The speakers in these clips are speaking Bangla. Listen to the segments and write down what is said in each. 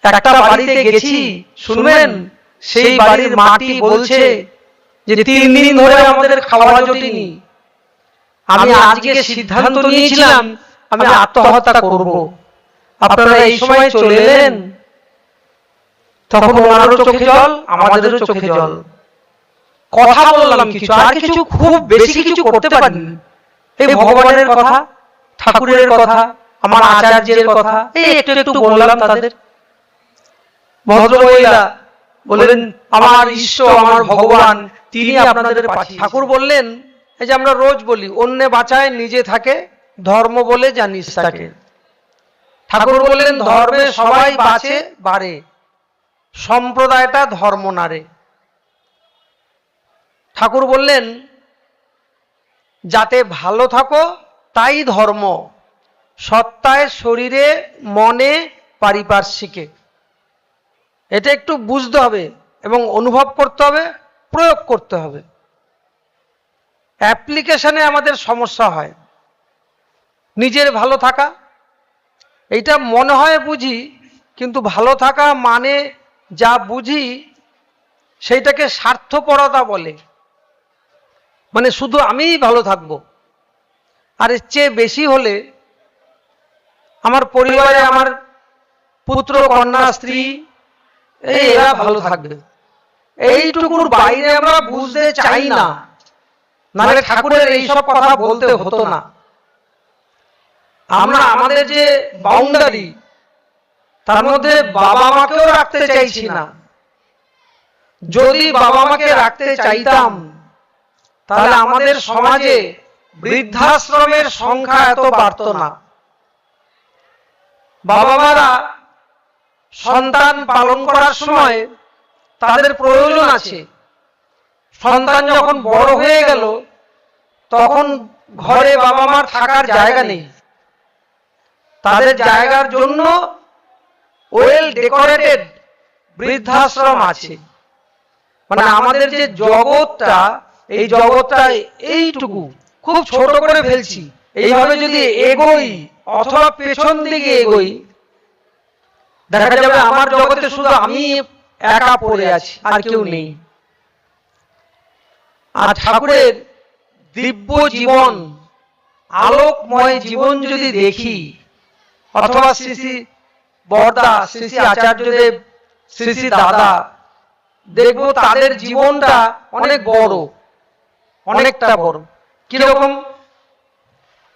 একটা বাড়িতে গেছি, শুনবেন সেই বাড়ির মাটি বলছে যে 3 দিন ধরে আমাদের খাওয়া জোটেনি, আমি আজকে সিদ্ধান্ত নিয়েছিলাম আমি আত্মহত্যা করব। আপনারা এই সময় চলে এলেন, তখন ওনারও চোখে জল, আমাদেরও চোখে জল। কথা বললাম কিছু, আর কিছু খুব বেশি কিছু করতে পারিনি। এই ভগবানের কথা, ঠাকুরের কথা, আমার আচার্যের কথা এই একটু একটু বললাম তাদের। ভদ্রমহিলা বললেন, আমার ইষ্ট, আমার ভগবান, তিনি আপনাদের পাঠিয়েছেন। ঠাকুর বললেন, এই যে আমরা রোজ বলি, অন্যে বাঁচায় নিজে থাকে, ধর্ম বলে জানিস তাকে। ঠাকুর বললেন, ধর্মে সবাই বাঁচে বাড়ে, সম্প্রদায়টা ধর্ম নারে। ঠাকুর বললেন, যাতে ভালো থাকো তাই ধর্ম, সত্তায়, শরীরে, মনে, পারিপার্শ্বিকে। এটা একটু বুঝতে হবে এবং অনুভব করতে হবে, প্রয়োগ করতে হবে। অ্যাপ্লিকেশনে আমাদের সমস্যা হয়। নিজের ভালো থাকা, এইটা মনে হয় বুঝি, কিন্তু ভালো থাকা মানে যা বুঝি সেইটাকে স্বার্থপরতা বলে। মানে শুধু আমিই ভালো থাকবো, আর এর চেয়ে বেশি হলে আমার পরিবারে আমার পুত্র, কন্যা, স্ত্রী এরা ভালো থাকবে, এইটুকুর বাইরে আমরা বুঝতে চাই না। নাহলে ঠাকুরের এইসব কথা বলতে হতো না। আমরা আমাদের যে বাউন্ডারি, তার মধ্যে বাবা মাকেও রাখতে চাইছি না। যদি বাবা মাকে রাখতে চাইতাম, তাহলে আমাদের সমাজে বৃদ্ধাশ্রমের সংখ্যা এত বাড়তো না। বাবা মারা সন্তান পালন করার সময় তাদের প্রয়োজন আছে। সন্তান যখন বড় হয়ে গেল, তখন ঘরে বাবা মার থাকার জায়গা নেই। তাদের জায়গার জন্য ওয়েল ডেকোরেটেড বৃদ্ধাশ্রম আছে। মানে আমাদের যে জগৎটা, এই জগৎটা এইটুকু খুব ছোট করে ফেলছি। এইভাবে যদি এগোই অথবা পেছন দিকে এগোই, দেখা যাবে আমার জগতে শুধু আমি একা পড়ে আছি, আর কেউ নেই। আর ঠাকুরের দিব্য জীবন, আলোকময় জীবন যদি দেখি, অথবা শ্রী শ্রী বরদা, শ্রী শ্রী আচার্যদেব, শ্রী শ্রী দাদা, দেখবো তাদের জীবনটা অনেক বড়, অনেকটা বড়। কিরকম?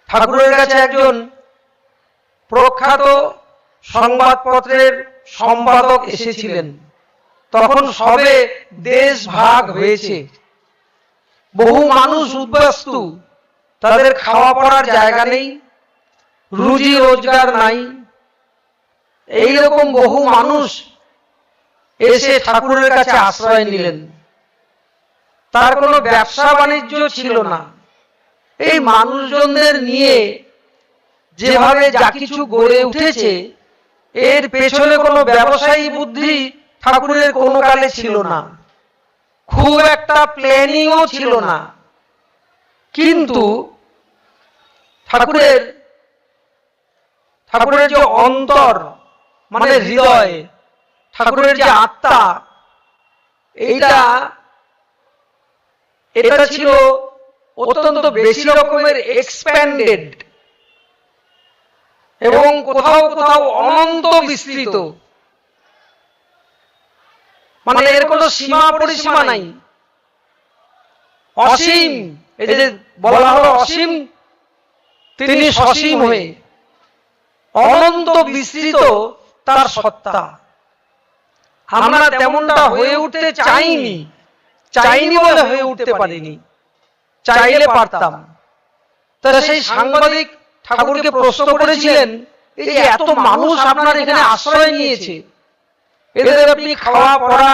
ঠাকুরের কাছে একজন প্রখ্যাত সংবাদপত্রের সম্পাদক এসেছিলেন। তখন সবে দেশ ভাগ হয়েছে, বহু মানুষ উদ্বাস্তু, তাদের খাওয়া পড়ার জায়গা নেই, রুজি রোজগার নাই। এইরকম বহু মানুষ এসে ঠাকুরের কাছে আশ্রয় নিলেন। তার কোনো ব্যবসা বাণিজ্য ছিল না। এই মানুষজনদের নিয়ে যেভাবে যা কিছু গড়ে উঠেছে, এর পেছনে কোনো ব্যবসায়ী বুদ্ধি ঠাকুরের কোনো কালে ছিল না, খুব একটা প্ল্যানিংও ছিল না। কিন্তু ঠাকুরের যে অন্তর, মানে হৃদয়, ঠাকুরের যে আত্মা, এটা ছিল অত্যন্ত বেশি রকমের এক্সপ্যান্ডেড এবং কোথাও কোথাও অনন্ত বিস্তৃত। মানে এর কোনো সীমা পরিসীমা নাই, অসীম। এই যে বলা হলো অসীম, তিনি সসীম হয়ে অনন্ত বিস্তৃত তার সত্তা। আমরা তেমনটা হয়ে উঠতে চাইনি বলে হয়ে উঠতে পারিনি, চাইলে পারতাম। তাহলে সেই সাংবাদিক ঠাকুরকে প্রশ্ন করেছিলেন, এই যে এত মানুষ আপনার এখানে আশ্রয় নিয়েছে, এদের আপনি খাওয়া পড়া,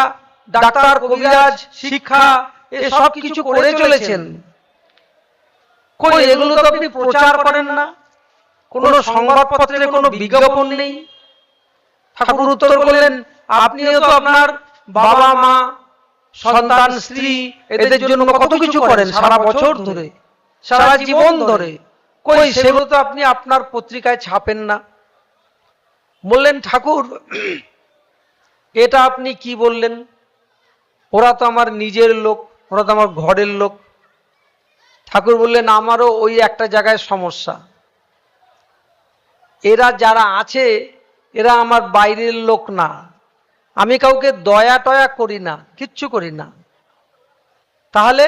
ডাক্তার, কবিরাজ, শিক্ষা এসব কিছু করে চলেছেন, কই এগুলো তো আপনি প্রচার করেন না, কোনো সংবাদপত্রে কোনো বিজ্ঞাপন নেই। ঠাকুর উত্তর করলেন, আপনিও তো আপনার বাবা মা, সন্তান, স্ত্রী এদের জন্য কত কিছু করেন সারা বছর ধরে, সারা জীবন ধরে, কই সেগুলো তো আপনি আপনার পত্রিকায় ছাপেন না। বললেন, ঠাকুর এটা আপনি কি বললেন? ওরা তো আমার নিজের লোক, ওরা তো আমার ঘরের লোক। ঠাকুর বললেন, আমারও ওই একটা জায়গায় সমস্যা। এরা যারা আছে এরা আমার বাইরের লোক না। আমি কাউকে দয়া টয়া করি না, কিচ্ছু করি না। তাহলে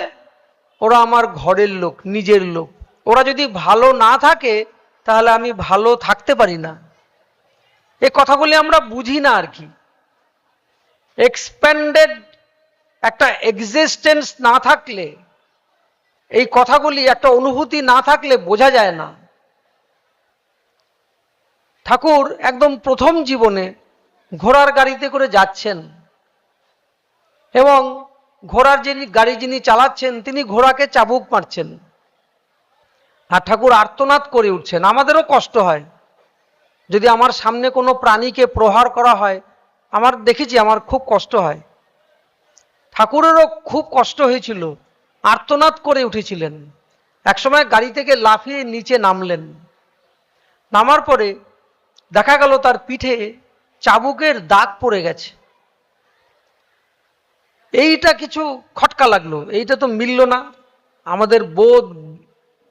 ওরা আমার ঘরের লোক, নিজের লোক। ওরা যদি ভালো না থাকে তাহলে আমি ভালো থাকতে পারি না। এই কথাগুলি আমরা বুঝি না আর কি। এক্সপ্যান্ডেড একটা এক্সিস্টেন্স না থাকলে, এই কথাগুলি একটা অনুভূতি না থাকলে বোঝা যায় না। ঠাকুর একদম প্রথম জীবনে ঘোড়ার গাড়িতে করে যাচ্ছেন এবং ঘোড়ার গাড়ি যিনি চালাচ্ছেন তিনি ঘোড়াকে চাবুক মারছেন, আর ঠাকুর আর্তনাদ করে উঠছেন। আমাদেরও কষ্ট হয় যদি আমার সামনে কোনো প্রাণীকে প্রহার করা হয়, আমার দেখেছি, আমার খুব কষ্ট হয়। ঠাকুরেরও খুব কষ্ট হয়েছিল, আর্তনাদ করে উঠেছিলেন। একসময় গাড়ি থেকে লাফিয়ে নিচে নামলেন। নামার পরে দেখা গেল তার পিঠে চাবুকের দাগ পড়ে গেছে। এইটা কিছু খটকা লাগলো, এইটা তো মিলল না। আমাদের বোধ,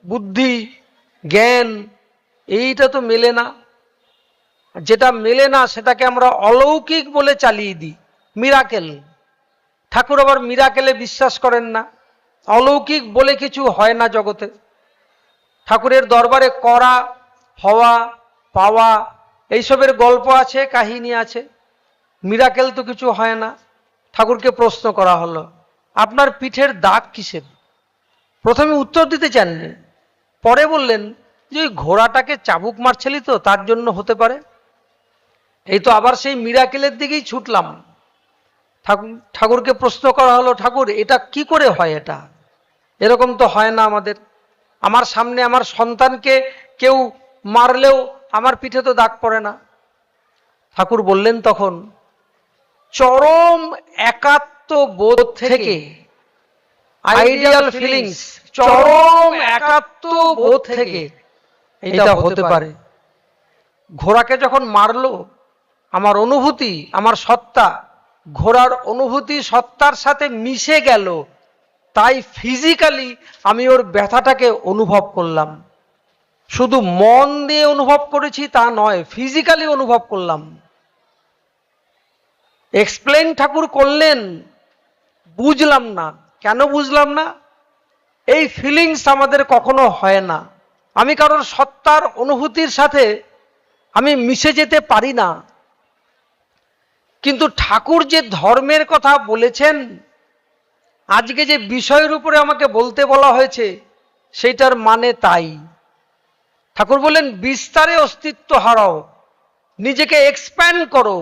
বুদ্ধি, জ্ঞান এইটা তো মেলে না। যেটা মেলে না সেটাকে আমরা অলৌকিক বলে চালিয়ে দিই, মিরাকেল। ঠাকুর আবার মিরাকেলে বিশ্বাস করেন না। অলৌকিক বলে কিছু হয় না জগতে। ঠাকুরের দরবারে করা, হওয়া, পাওয়া এইসবের গল্প আছে, কাহিনী আছে, মিরাকেল তো কিছু হয় না। ঠাকুরকে প্রশ্ন করা হলো, আপনার পিঠের দাগ কিসের? প্রথমে উত্তর দিতে চাননি, পরে বললেন যে ওই ঘোড়াটাকে চাবুক মারছিলি তো, তার জন্য হতে পারে। এই তো আবার সেই মিরাকেলের দিকেই ছুটলাম। ঠাকুরকে প্রশ্ন করা হলো, ঠাকুর এটা কি করে হয়? এটা এরকম তো হয় না আমাদের। আমার সামনে আমার সন্তানকে কেউ মারলেও আমার পিঠে তো দাগ পড়ে না। ঠাকুর বললেন তখন, চরম একাত্ম বোধ থেকে, আইডিয়াল ফিলিংস, চরম একাত্ম বোধ থেকে এটা হতে পারে। ঘোড়াকে যখন মারলো, আমার অনুভূতি, আমার সত্তা ঘোড়ার অনুভূতি সত্তার সাথে মিশে গেল, তাই ফিজিক্যালি আমি ওর ব্যথাটাকে অনুভব করলাম। শুধু মন দিয়ে অনুভব করেছি তা নয়, ফিজিক্যালি অনুভব করলাম। এক্সপ্লেন ঠাকুর করলেন, বুঝলাম না। কেন বুঝলাম না? এই ফিলিংস আমাদের কখনো হয় না। আমি কারোর সত্তার অনুভূতির সাথে আমি মিশে যেতে পারি না। কিন্তু ঠাকুর যে ধর্মের কথা বলেছেন, আজকে যে বিষয়ের উপরে আমাকে বলতে বলা হয়েছে, সেইটার মানে তাই। ঠাকুর বলেন, বিস্তারে অস্তিত্ব হারাও, নিজেকে এক্সপ্যান্ড করো।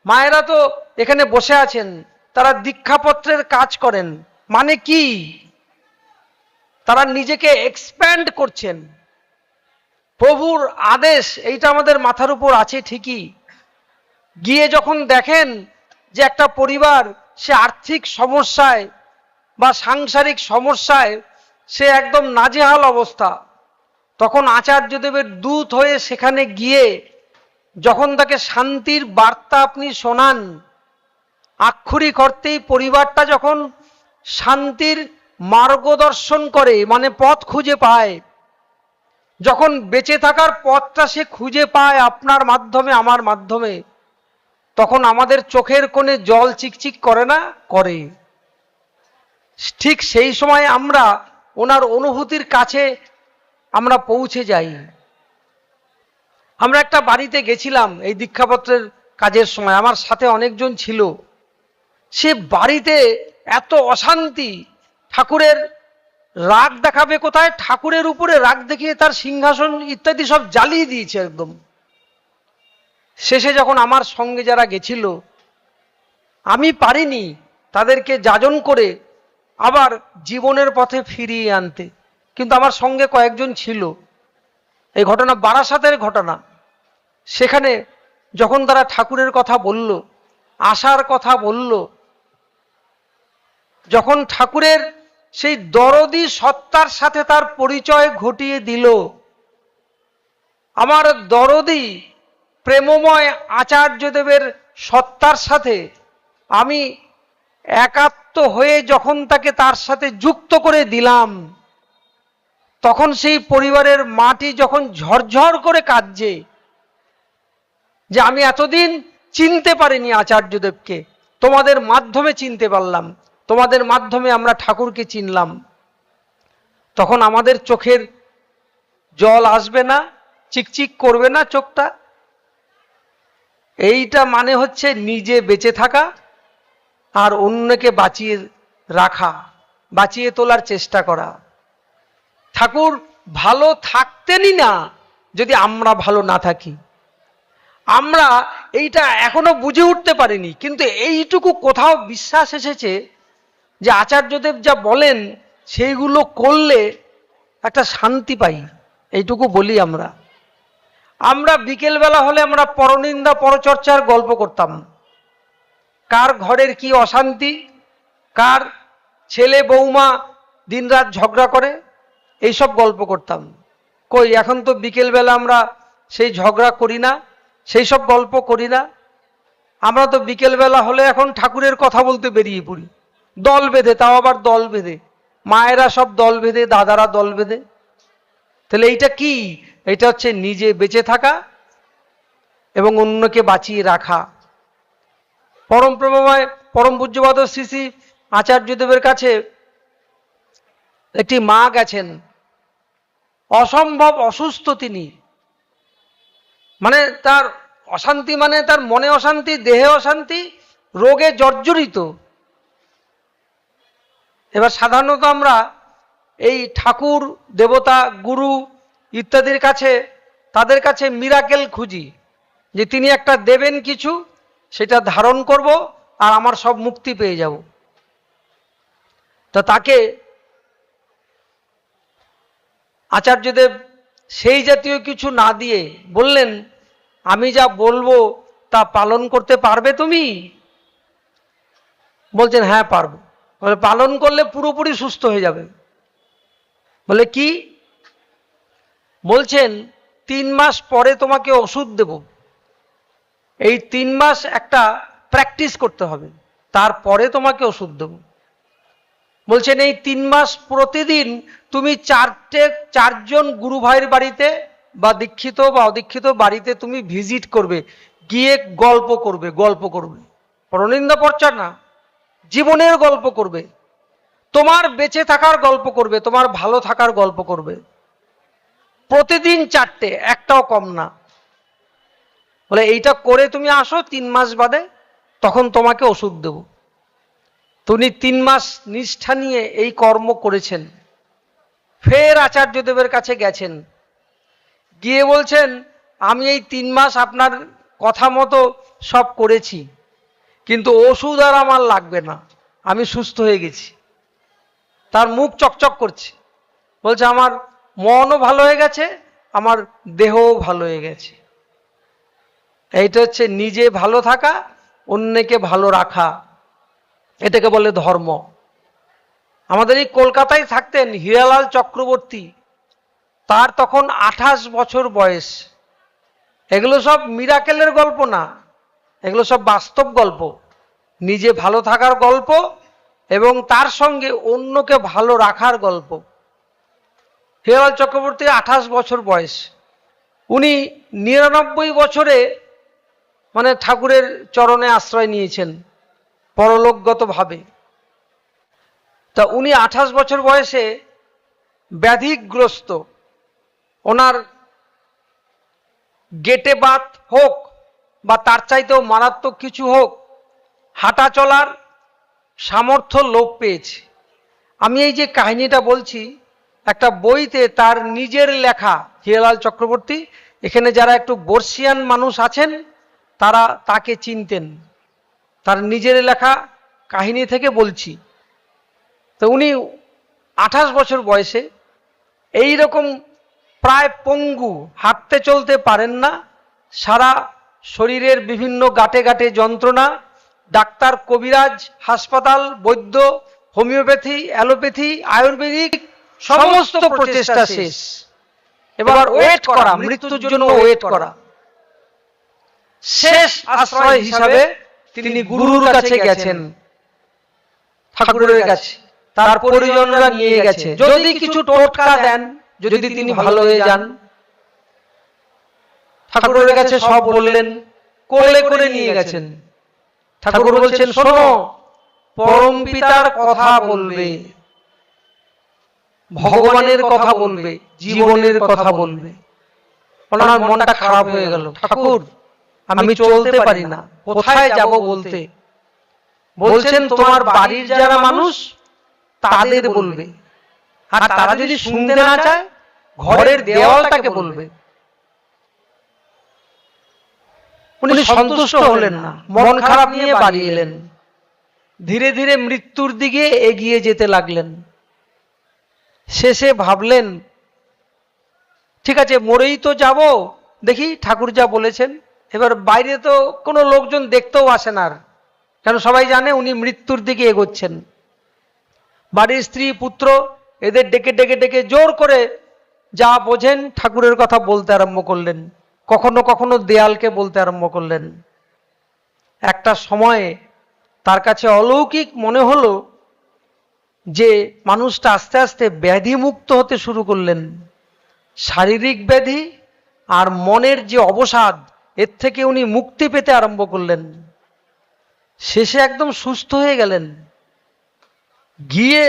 মায়েরা তো এখানে বসে আছেন, তারা দীক্ষাপত্রের কাজ করেন। মানে কি? তারা নিজেকে এক্সপ্যান্ড করছেন। প্রভুর আদেশ এইটা আমাদের মাথার উপর আছে ঠিকই। গিয়ে যখন দেখেন যে একটা পরিবার সে আর্থিক সমস্যায় বা সাংসারিক সমস্যায় সে একদম নাজেহাল অবস্থা, তখন আচার্যদেবের দূত হয়ে সেখানে গিয়ে যখন তাকে শান্তির বার্তা আপনি শোনান, আক্ষরিক অর্থেই পরিবারটা যখন শান্তির মার্গদর্শন করে, মানে পথ খুঁজে পায়, যখন বেঁচে থাকার পথটা সে খুঁজে পায় আপনার মাধ্যমে, আমার মাধ্যমে, তখন আমাদের চোখের কোণে জল চিকচিক করে না? করে। ঠিক সেই সময় আমরা ওনার অনুভূতির কাছে আমরা পৌঁছে যাই। আমরা একটা বাড়িতে গেছিলাম এই দীক্ষাপত্রের কাজের সময়, আমার সাথে অনেকজন ছিল। সে বাড়িতে এত অশান্তি, ঠাকুরের রাগ দেখাবে কোথায়, ঠাকুরের উপরে রাগ দেখিয়ে তার সিংহাসন ইত্যাদি সব জ্বালিয়ে দিয়েছে একদম। শেষে যখন আমার সঙ্গে যারা গেছিল, আমি পারিনি তাদেরকে যাজন করে আবার জীবনের পথে ফিরিয়ে আনতে, কিন্তু আমার সঙ্গে কয়েকজন ছিল। এই ঘটনা বারাসাতের ঘটনা। সেখানে যখন তারা ঠাকুরের কথা বলল, আশার কথা বলল, যখন ঠাকুরের সেই দরদি সত্তার সাথে তার পরিচয় ঘটিয়ে দিল, আমার দরদি প্রেমময় আচার্যদেবের সত্তার সাথে আমি একাত্ম হয়ে যখন তাকে তার সাথে যুক্ত করে দিলাম, তখন সেই পরিবারের মাটি যখন ঝরঝর করে কাঁদছে যে আমি এতদিন চিনতে পারিনি আচার্যদেবকে, তোমাদের মাধ্যমে চিনতে পারলাম, তোমাদের মাধ্যমে আমরা ঠাকুরকে চিনলাম, তখন আমাদের চোখের জল আসবে না? চিকচিক করবে না চোখটা? এইটা মানে হচ্ছে নিজে বেঁচে থাকা আর অন্যকে বাঁচিয়ে রাখা, বাঁচিয়ে তোলার চেষ্টা করা। ঠাকুর ভালো থাকতেনই না যদি আমরা ভালো না থাকি। আমরা এইটা এখনো বুঝে উঠতে পারিনি, কিন্তু এইটুকু কোথাও বিশ্বাস এসেছে যে আচার্যদেব যা বলেন সেইগুলো করলে একটা শান্তি পাই। এইটুকু বলি আমরা। আমরা বিকেলবেলা হলে আমরা পরনিন্দা পরচর্চার গল্প করতাম, কার ঘরের কি অশান্তি, কার ছেলে বৌমা দিনরাত ঝগড়া করে, এইসব গল্প করতাম। কই এখন তো বিকেলবেলা আমরা সেই ঝগড়া করি না, সেই সব গল্প করি না। আমরা তো বিকেলবেলা হলে এখন ঠাকুরের কথা বলতে বেরিয়ে পড়ি, দল বেঁধে, তাও আবার দল বেঁধে, মায়েরা সব দল বেঁধে, দাদারা দল বেঁধে। তাহলে এইটা কি? এটা হচ্ছে নিজে বেঁচে থাকা এবং অন্যকে বাঁচিয়ে রাখা। পরম প্রেমময় পরম পূজ্যপাদ শ্রী শ্রী আচার্যদেবের কাছে একটি মা গেছেন, অসম্ভব অসুস্থ তিনি, মানে তার অশান্তি, মানে তার মনে অশান্তি, দেহে অশান্তি, রোগে জর্জরিত। এবার সাধারণত আমরা এই ঠাকুর, দেবতা, গুরু ইত্যাদির কাছে, তাদের কাছে মিরাকেল খুঁজি, যে তিনি একটা দেবেন কিছু, সেটা ধারণ করব আর আমার সব মুক্তি পেয়ে যাব। তা তাকে আচার্যদেব সেই জাতীয় কিছু না দিয়ে বললেন, আমি যা বলবো তা পালন করতে পারবে তুমি? বলছেন হ্যাঁ পারবো। বলে পালন করলে পুরোপুরি সুস্থ হয়ে যাবে। বলে কি? বলছেন 3 মাস পরে তোমাকে ওষুধ দেব, এই 3 মাস একটা প্র্যাকটিস করতে হবে, তারপরে তোমাকে ওষুধ দেব। বলছেন এই 3 মাস প্রতিদিন তুমি 4জন গুরু ভাইয়ের বাড়িতে বা দীক্ষিত বা অদীক্ষিত বাড়িতে তুমি ভিজিট করবে, গিয়ে গল্প করবে, গল্প করবে, পরনিন্দা প্রচার না, জীবনের গল্প করবে, তোমার বেঁচে থাকার গল্প করবে, তোমার ভালো থাকার গল্প করবে। প্রতিদিন 4টে, একটাও কম না। বলে এইটা করে তুমি আসো 3 মাস বাদে, তখন তোমাকে ওষুধ দেব। তুমি 3 মাস নিষ্ঠা নিয়ে এই কর্ম করেছেন। ফের আচার্যদেবের কাছে গেছেন, গিয়ে বলছেন আমি এই 3 মাস আপনার কথা মতো সব করেছি, কিন্তু ওষুধ আর আমার লাগবে না, আমি সুস্থ হয়ে গেছি। তার মুখ চকচক করছে, বলছে আমার মনও ভালো হয়ে গেছে, আমার দেহও ভালো হয়ে গেছে। এইটা হচ্ছে নিজে ভালো থাকা, অন্যকে ভালো রাখা, এটাকে বলে ধর্ম। আমাদের এই কলকাতায় থাকতেন হীরালাল চক্রবর্তী, তার তখন 28 বছর বয়স। এগুলো সব মিরাকেলের গল্প না, এগুলো সব বাস্তব গল্প, নিজে ভালো থাকার গল্প এবং তার সঙ্গে অন্যকে ভালো রাখার গল্প। হীরালাল চক্রবর্তী 28 বছর বয়স, উনি 99 বছরে মানে ঠাকুরের চরণে আশ্রয় নিয়েছেন পরলোকগতভাবে। তা উনি 28 বছর বয়সে ব্যাধিগ্রস্ত, ওনার গেটে বাত হোক বা তার চাইতেও মারাত্মক কিছু হোক, হাঁটা চলার সামর্থ্য লোপ পেয়েছে। আমি এই যে কাহিনীটা বলছি, একটা বইতে তার নিজের লেখা, হীরালাল চক্রবর্তী, এখানে যারা একটু বর্ষিয়ান মানুষ আছেন তারা তাকে চিনতেন, তার নিজের লেখা কাহিনী থেকে বলছি। তো উনি 28 বছর বয়সে এই রকম প্রায় পঙ্গু, হাঁটতে চলতে পারেন না, সারা শরীরের বিভিন্ন গাঁটে গাঁটে যন্ত্রণা, ডাক্তার, কবিরাজ, হাসপাতাল, বৈদ্য, হোমিওপ্যাথি, অ্যালোপ্যাথি, আয়ুর্বেদিক সমস্ত প্রচেষ্টা শেষ। এবার ওয়েট করা, মৃত্যুর জন্য ওয়েট করা। শেষ আশ্রয় হিসাবে তিনি গুরুর কাছে গেছেন, ঠাকুরের কাছে তার পরিজনরা নিয়ে গেছে, যদি কিছু টোটকা দেন, যদি তিনি ভালো হয়ে যান। ঠাকুরের কাছে সব বললেন, কোলে করে নিয়ে গেছেন। ঠাকুর বলছেন, শোনো, পরম পিতার কথা বলবে, ভগবানের কথা বলবে, জীবনের কথা বলবে। ওনার মনটা খারাপ হয়ে গেল, ঠাকুর আমি চলতে পারি না, কোথায় যাব বলতে। বলছেন, তোমার বাড়ির যারা মানুষ তাদের বলবে, আর তারা যদি শুনতে না চায় ঘরের দেওয়ালটাকে বলবে। উনি সন্তুষ্ট হলেন না, মন খারাপ নিয়ে বাড়ি এলেন। ধীরে ধীরে মৃত্যুর দিকে এগিয়ে যেতে লাগলেন। শেষে ভাবলেন, ঠিক আছে, মরেই তো যাব, দেখি ঠাকুর যা বলেছেন। এবার বাইরে তো কোনো লোকজন দেখতেও আসেন আর, কেন সবাই জানে উনি মৃত্যুর দিকে এগোচ্ছেন। বাড়ির স্ত্রী পুত্র এদের ডেকে ডেকে ডেকে জোর করে যা বোঝেন ঠাকুরের কথা বলতে আরম্ভ করলেন, কখনো কখনো দেয়ালকে বলতে আরম্ভ করলেন। একটা সময়ে তার কাছে অলৌকিক মনে হলো যে মানুষটা আস্তে আস্তে ব্যাধি মুক্ত হতে শুরু করলেন। শারীরিক ব্যাধি আর মনের যে অবসাদ, এর থেকে উনি মুক্তি পেতে আরম্ভ করলেন। শেষে একদম সুস্থ হয়ে গেলেন। গিয়ে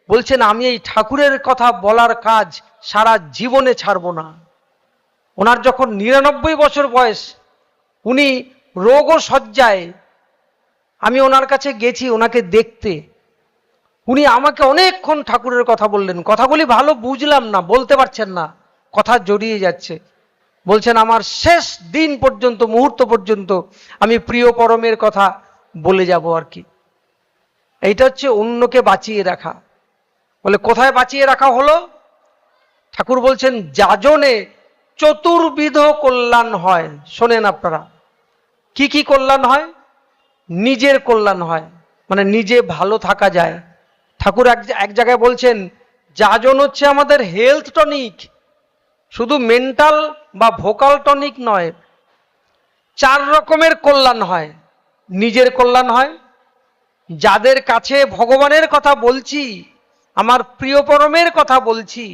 বলছেন, আমি এই ঠাকুরের কথা বলার কাজ সারা জীবনে ছাড়ব না। ওনার যখন 99 বছর বয়স, উনি রোগ ও শয্যায়, আমি ওনার কাছে গেছি ওনাকে দেখতে। উনি আমাকে অনেকক্ষণ ঠাকুরের কথা বললেন, কথাগুলি ভালো বুঝলাম না, বলতে পারছেন না, কথা জড়িয়ে যাচ্ছে। বলছেন, আমার শেষ দিন পর্যন্ত, মুহূর্ত পর্যন্ত আমি প্রিয় পরমের কথা বলে যাব আর কি। এইটা হচ্ছে অন্যকে বাঁচিয়ে রাখা। বলে, কোথায় বাঁচিয়ে রাখা হলো? ঠাকুর বলছেন, যাজনে চতুর্বিধ কল্যাণ হয়। শোনেন আপনারা, কি কি কল্যাণ হয়? নিজের কল্যাণ হয়, মানে নিজে ভালো থাকা যায়। ঠাকুর এক জায়গায় বলছেন, যাজন হচ্ছে আমাদের হেলথ টনিক, শুধু মেন্টাল বা ভোকাল টনিক নয়। 4 রকমের কল্যাণ হয়। নিজের কল্যাণ হয়, যাদের কাছে ভগবানের কথা বলছি, আমার প্রিয় পরমের কথা বলছি,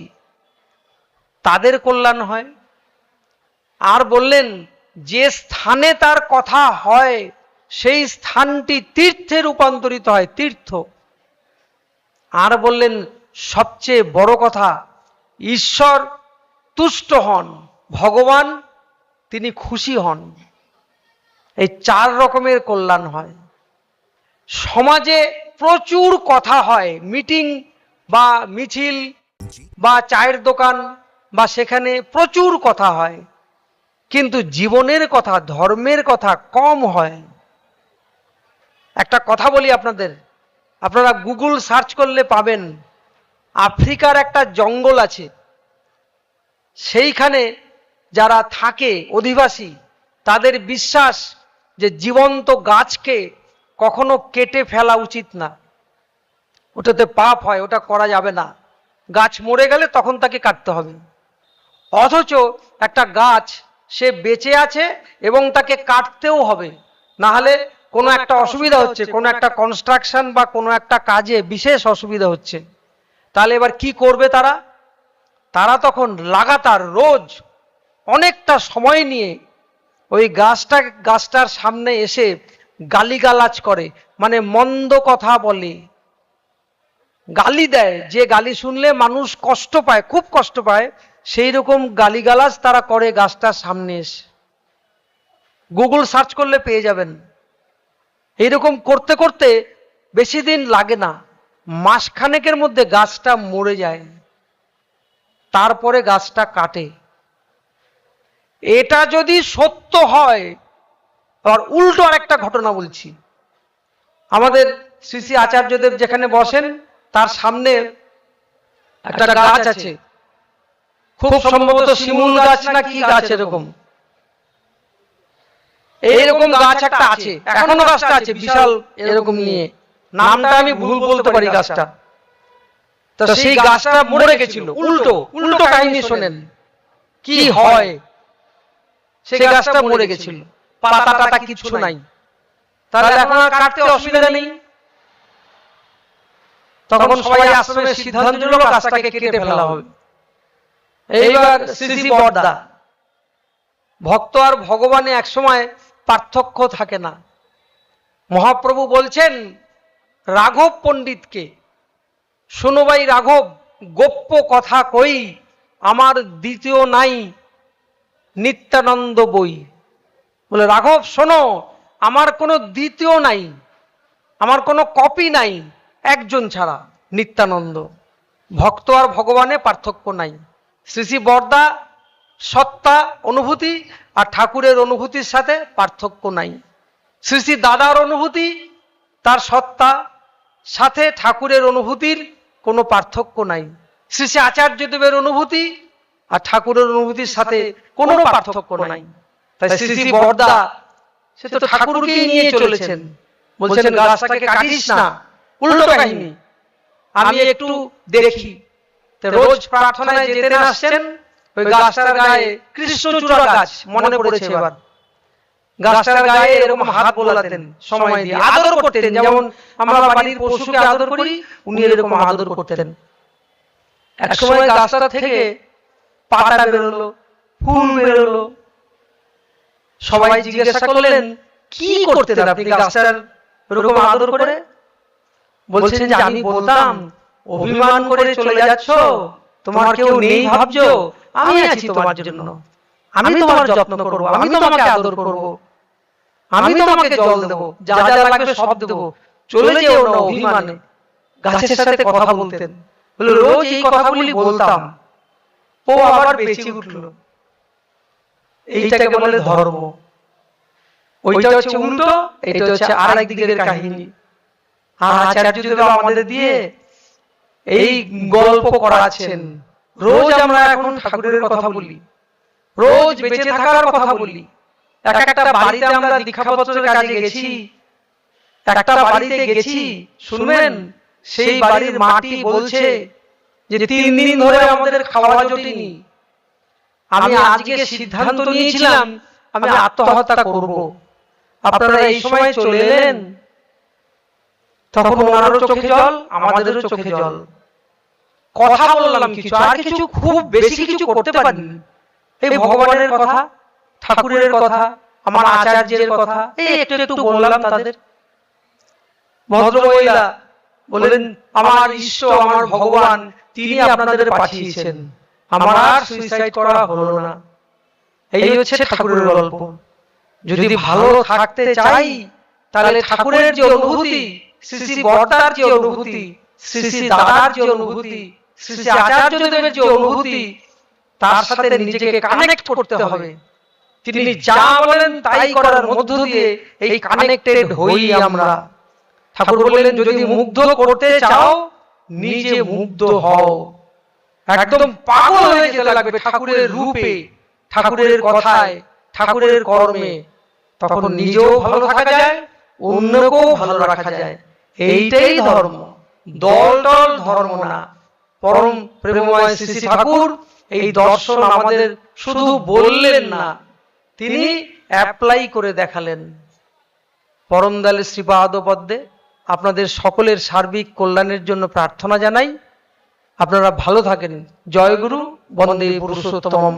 তাদের কল্যাণ হয়। আর বললেন, যে স্থানে তার কথা হয় সেই স্থানটি তীর্থে রূপান্তরিত হয়, তীর্থ। আর বললেন, সবচেয়ে বড় কথা, ঈশ্বর তুষ্ট হন, ভগবান তিনি খুশি হন। এই 4 রকমের কল্যাণ হয়। সমাজে প্রচুর কথা হয়, মিটিং বা মিছিল বা চায়ের দোকান বা সেখানে প্রচুর কথা হয়, কিন্তু জীবনের কথা, ধর্মের কথা কম হয়। একটা কথা বলি আপনাদের, আপনারা গুগল সার্চ করলে পাবেন, আফ্রিকার একটা জঙ্গল আছে, সেইখানে যারা থাকে অধিবাসী, তাদের বিশ্বাস যে জীবন্ত গাছকে কখনো কেটে ফেলা উচিত না, ওটাতে পাপ হয়, ওটা করা যাবে না। গাছ মরে গেলে তখন তাকে কাটতে হবে। অথচ একটা গাছ সে বেঁচে আছে এবং তাকে কাটতেও হবে, না হলে কোনো একটা অসুবিধা হচ্ছে, কোনো একটা কনস্ট্রাকশন বা কোনো একটা কাজে বিশেষ অসুবিধা হচ্ছে। তাহলে এবার কি করবে তারা? তারা তখন লাগাতার রোজ অনেকটা সময় নিয়ে ওই গাছটার সামনে এসে গালিগালাজ করে, মানে মন্দ কথা বলে, গালি দেয়। যে গালি শুনলে মানুষ কষ্ট পায়, খুব কষ্ট পায়, সেই রকম গালিগালাজ তারা করে গাছটার সামনে এসে। গুগল সার্চ করলে পেয়ে যাবেন। এইরকম করতে করতে বেশি দিন লাগে না, মাসখানেকের মধ্যে গাছটা মরে যায়। তারপরে গাছটা কাটে। এটা যদি সত্য হয়, আর উল্টো আরেকটা ঘটনা বলছি। আমাদের শ্রী শ্রী আচার্যদেব যেখানে বসেন তার সামনে একটা গাছ আছে, খুব সম্ভবত শিমুল গাছ না কি গাছ, এরকম এইরকম গাছ একটা আছে, এখনো গাছটা আছে, বিশাল এরকম নিয়ে, নামটা আমি ভুল বলতে পারি গাছটা। তো সেই গাছটা মরে গেছিল। উল্টো কাহিনী শোনেন কি হয়। সেই গাছটা মরে গেছিল। পাতা টাতা কিছু নাই, তাহলে এখন আর কাটতে অসুবিধা নেই। তখন সবাই আশ্রমের সিদ্ধান্ত নিল গাছটাকে কেটে ফেলা হবে। এইবার শ্রী শ্রী বরদা, ভক্ত আর ভগবানে একসময় পার্থক্য থাকে না। মহাপ্রভু বলছেন রাঘব পণ্ডিতকে, শোনো ভাই রাঘব, গোপ্য কথা কই, আমার দ্বিতীয় নাই নিত্যানন্দ বই। বলে রাঘব শোনো, আমার কোনো দ্বিতীয় নাই, আমার কোনো কপি নাই, একজন ছাড়া, নিত্যানন্দ। ভক্ত আর ভগবানে পার্থক্য নাই। শ্রী শ্রী বরদা সত্তা অনুভূতি আর ঠাকুরের অনুভূতির সাথে পার্থক্য নাই। শ্রী শ্রী দাদার অনুভূতি তার সত্তা সাথে ঠাকুরের অনুভূতির কোনো পার্থক্য নাই। শ্রী শ্রী আচার্যদেবের অনুভূতি আর ঠাকুরের অনুভূতির সাথে কোনো পার্থক্য নাই। তাই শ্রী শ্রী বরদা সে তো ঠাকুরকেই নিয়ে চলেছেন, বলছেন গাছটাকে কাটিস না, উল্টো কাহিনী, আমি একটু দেখি। রোজ প্রার্থনায় যেতেন আসছেন, ওই গাছটার গায়ে কৃষ্ণচূড়া গাছ মনে পড়েছে এবার, গাছটার গায়ে এরকম হাত বোলাতেন সময় দিয়ে, আদর করতেন, যেমন আমরা বাড়ির পশুকে আদর করি উনি এরকম আদর করতেন। একসময় গাছটা থেকে পাতা বেরোলো, ফুল বেরোলো। সবাই জিজ্ঞাসা করলেন কি করতেন আপনি গাছটার এরকম আদর করে? বলছেন যে আমি বলতাম অভিমান করে চলে যাচ্ছ, তোমার কেউ নেই ভাবছো, আমি আছি তোমার জন্য, আমি তোমার যত্ন করবো, আমি তোমাকে আদর করব, আমি তোমাকে জল দেবো, যা যা লাগবে সব দেবো, চলে যেও না অভিমানে। গাছের সাথে কথা বলতেন। বলে রোজ এই কথাগুলি বলতাম, ও আবার বেঁচে উঠলো। এইটাকে বলে ধর্ম। ওইটা হচ্ছে উল্টো, এটা হচ্ছে আরেক দিকের কাহিনী। আচার্যদেব আমাদের দিয়ে এই গল্প করাচ্ছেন। রোজ আমরা এখন ঠাকুরের কথা বলি, রোজ বেঁচে থাকার কথা বলি। একটা বাড়িতে আমরা দীক্ষাপত্রের কাজে গেছি, একটা বাড়িতে গেছি, শুনবেন সেই বাড়ির মাটি বলছে যে 3 দিন ধরে আমাদের খাওয়া জোটেনি, আমি আজকে সিদ্ধান্ত নিয়েছিলাম আমি আত্মহত্যা করব। আপনারা এই সময় চলে এলেন, তখন ওনারও চোখে জল, আমাদেরও চোখে জল। কথা বললাম কিছু, আর কিছু খুব বেশি কিছু করতে পারিনি। এই ভগবানের কথা, ঠাকুরের কথা, আমার আচার্যের কথা, এই একটু একটু বললাম তাদের। ভদ্রমহিলা বললেন আমার ঈশ্বর, আমার ভগবান, তিনি আপনাদের পাঠিয়েছেন, আমার আর সুইসাইড করা হলো না। এই হচ্ছে ঠাকুরের গল্প। যদি ভালো থাকতে চাই তাহলে ঠাকুরের যে অনুভূতি, শ্রী শ্রী বরদার যে অনুভূতি, শ্রী শ্রী দাদার যে অনুভূতি, শ্রী শ্রী আচার্যদেবের যে অনুভূতি, তার সাথে নিজেকে কানেক্ট করতে হবে। তিনি যা বলেন তাই করার মধ্য দিয়ে এই কানেক্টেড হই আমরা। ঠাকুর বললেন যদি মুগ্ধ করতে চাও নিজে মুগ্ধ হও। একদম পাগল হয়ে যেতে লাগবে ঠাকুরের রূপে, ঠাকুরের কথায়, ঠাকুরের কর্মে। তখন নিজেও ভালো থাকা যায়, অন্যকেও ভালো রাখা যায়। এইটাই ধর্ম, দল টল ধর্ম না। পরম প্রেমময় শ্রী শ্রী ঠাকুর এই দর্শন আমাদের শুধু বললেন না, তিনি অ্যাপ্লাই করে দেখালেন। পরমদয়াল শ্রীপাদ পদ্মে আপনাদের সকলের সার্বিক কল্যাণের জন্য প্রার্থনা জানাই। আপনারা ভালো থাকেন। জয় গুরু, বন্দে পুরুষোত্তম।